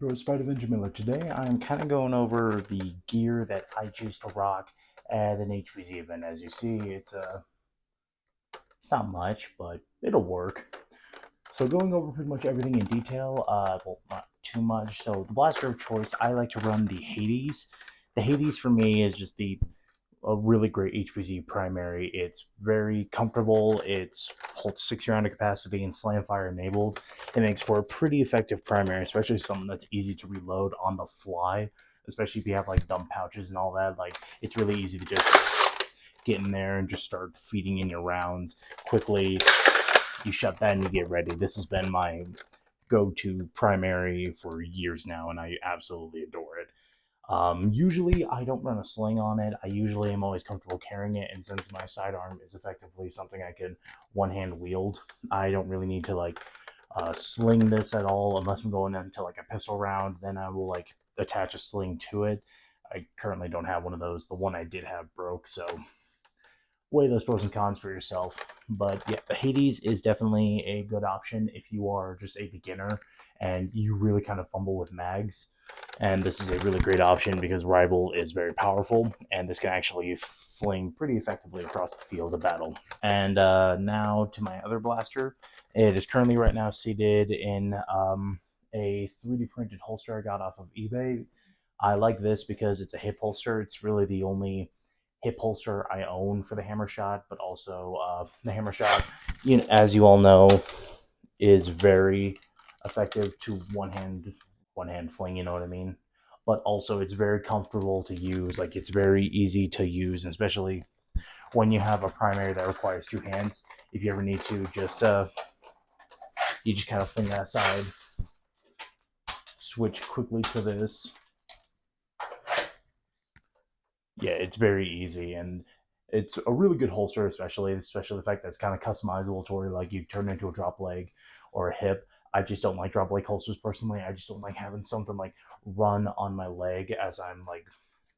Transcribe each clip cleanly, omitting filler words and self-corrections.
Bro, Spider-Man Miller. Today I'm kind of going over the gear that I choose to rock at an HVZ event. As you see, it's not much, but it'll work. So going over pretty much everything in detail, well, not too much. So the blaster of choice, I like to run the Hades. The Hades for me is just a really great HVZ primary. It's very comfortable. It's holds 6 round of capacity and slam fire enabled. It makes for a pretty effective primary, especially something that's easy to reload on the fly. Especially if you have like dump pouches and all that. Like it's really easy to just get in there and just start feeding in your rounds quickly. You shut that and you get ready. This has been my go-to primary for years now, and I absolutely adore it. Usually, I don't run a sling on it. I usually am always comfortable carrying it, and since my sidearm is effectively something I can one-hand wield, I don't really need to like sling this at all unless I'm going into like a pistol round. Then I will like attach a sling to it. I currently don't have one of those. The one I did have broke, so weigh those pros and cons for yourself. But yeah, the Hades is definitely a good option if you are just a beginner and you really kind of fumble with mags. And this is a really great option because Rival is very powerful, and this can actually fling pretty effectively across the field of battle. And now to my other blaster. It is currently right now seated in a 3D printed holster I got off of eBay. I like this because it's a hip holster. It's really the only hip holster I own for the hammer shot, but also the hammer shot, as you all know, is very effective to one hand fling. You know what I mean? But also, it's very comfortable to use. Like it's very easy to use, and especially when you have a primary that requires two hands. If you ever need to, you just kind of fling that aside, switch quickly to this. Yeah, it's very easy, and it's a really good holster, especially the fact that it's kind of customizable to where like you turn it into a drop leg or a hip. I just don't like drop leg holsters personally. I just don't like having something like run on my leg as I'm like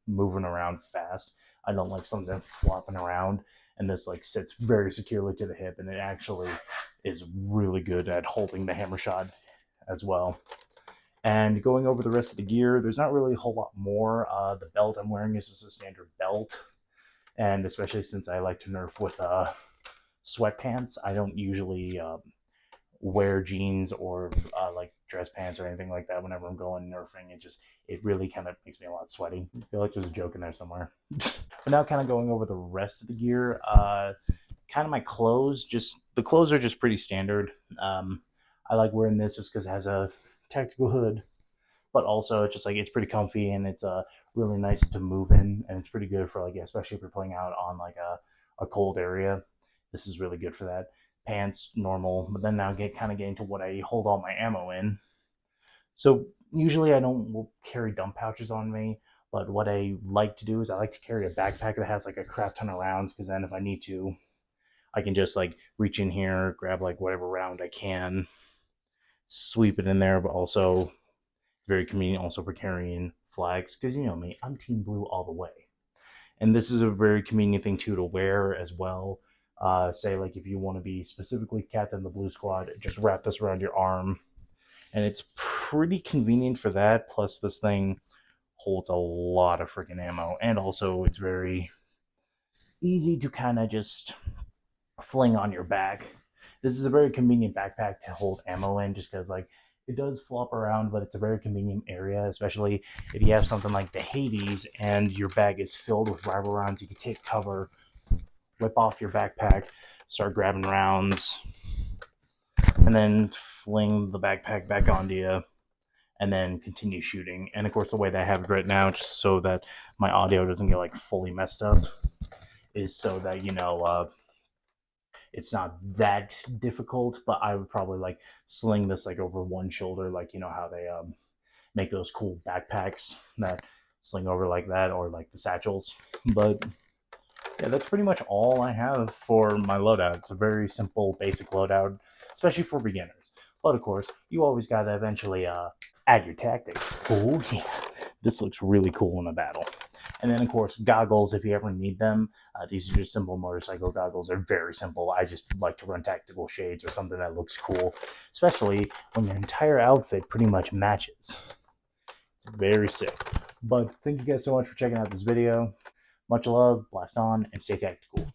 moving around fast. I don't like something flopping around, and this like sits very securely to the hip, and it actually is really good at holding the hammer shot as well. And going over the rest of the gear, there's not really a whole lot more. The belt I'm wearing is just a standard belt, and especially since I like to nerf with sweatpants, I don't usually wear jeans or like dress pants or anything like that whenever I'm going nerfing. It really kind of makes me a lot sweaty. I feel like there's a joke in there somewhere. But now, kind of going over the rest of the gear, kind of my clothes. Just the clothes are just pretty standard. I like wearing this just because it has a tactical hood, but also it's just like it's pretty comfy and it's really nice to move in, and it's pretty good for like especially if you're playing out on like a cold area. This is really good for that. Pants normal, but then now getting to what I hold all my ammo in. So usually I don't carry dump pouches on me, but what I like to do is I like to carry a backpack that has like a crap ton of rounds, because then if I need to, I can just like reach in here, grab like whatever round I can, sweep it in there, but also very convenient also for carrying flags, because you know me, I'm team blue all the way. And this is a very convenient thing too to wear as well. Say like if you want to be specifically captain of the blue squad, just wrap this around your arm, and it's pretty convenient for that. Plus, this thing holds a lot of freaking ammo, and also it's very easy to kind of just fling on your back. This is a very convenient backpack to hold ammo in, just because like it does flop around, but it's a very convenient area, especially if you have something like the Hades and your bag is filled with rival rounds. You can take cover, whip off your backpack, start grabbing rounds, and then fling the backpack back onto you, and then continue shooting. And of course, the way that I have it right now, just so that my audio doesn't get like fully messed up, is so that it's not that difficult. But I would probably like sling this like over one shoulder, like you know how they make those cool backpacks that sling over like that, or like the satchels. But yeah, that's pretty much all I have for my loadout. It's a very simple, basic loadout, especially for beginners. But of course, you always gotta eventually add your tactics. Oh yeah, this looks really cool in a battle. And then of course, goggles if you ever need them. These are just simple motorcycle goggles. They're very simple. I just like to run tactical shades or something that looks cool, especially when your entire outfit pretty much matches. It's very sick. But thank you guys so much for checking out this video. Much love, blast on, and stay tactical.